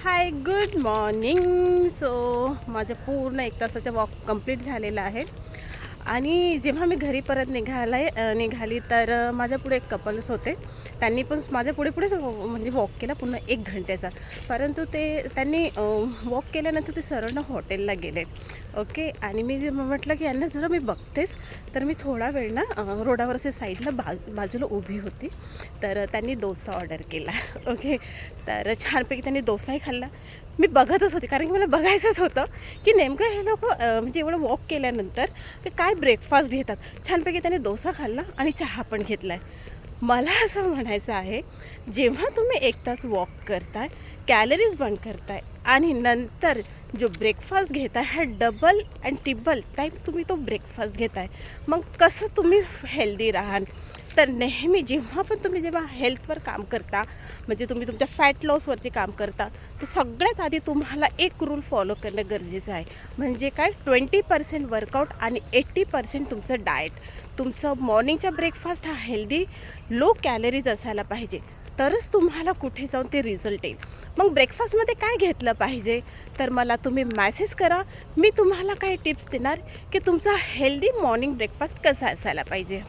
हाय, good morning. So माझं पूर्ण 1 तासाचा वॉक कंप्लीट झालेला आहे आणि जेव्हा मी घरी परत निघाली तर माझ्या पुढे एक कपल्स होते. त्यांनी पण माझ्या पुढेच म्हणजे वॉक केला पूर्ण 1 घंट्याचा. परंतु त्यांनी वॉक केल्यानंतर ते सरळ हॉटेलला गेले. ओके. आणि मी म्हटलं की यांना जरा मी बघतेच. तर मी थोडा वेळ रोडावर असे साईडला बाजूला उभी होती. तर त्यांनी डोसा ऑर्डर केला. ओके. तर छानपैकी त्यांनी डोसाही खाल्ला. मी बघतच होते कारण की मला बघायचंच होतं की नेमकं हे लोकं म्हणजे एवढं वॉक केल्यानंतर ते काय ब्रेकफास्ट घेतात. छानपैकी त्यांनी डोसा खाल्ला आणि चहा पण घेतला आहे. मला असं म्हणायचं आहे, जेव्हा तुम्ही 1 तास वॉक करताय, कॅलरीज बर्न करताय आणि नंतर जो ब्रेकफास्ट घेताय हा डबल आणि टिबल टाईम तुम्ही तो ब्रेकफास्ट घेताय, मग कसं तुम्ही हेल्दी राहाल. तर नेहमी जेव्हा हेल्थवर काम करता, म्हणजे तुम्ही तुमच्या फॅट लॉसवरती काम करता, तर सगळ्यात आधी तुम्हाला एक रूल फॉलो करणं गरजेचं आहे. म्हणजे काय, 20% वर्कआउट आणि 80% तुमचं डाएट. तुमचं मॉर्निंगचा ब्रेकफास्ट हा हेल्दी, लो कॅलरीज असायला पाहिजे. तरच तुम्हाला कुठे जाऊन ते रिझल्ट येईल. मग ब्रेकफास्टमध्ये काय घेतलं पाहिजे, तर मला तुम्ही मेसेज करा. मी तुम्हाला काही टिप्स देणार की तुमचा हेल्दी मॉर्निंग ब्रेकफास्ट कसा असायला पाहिजे.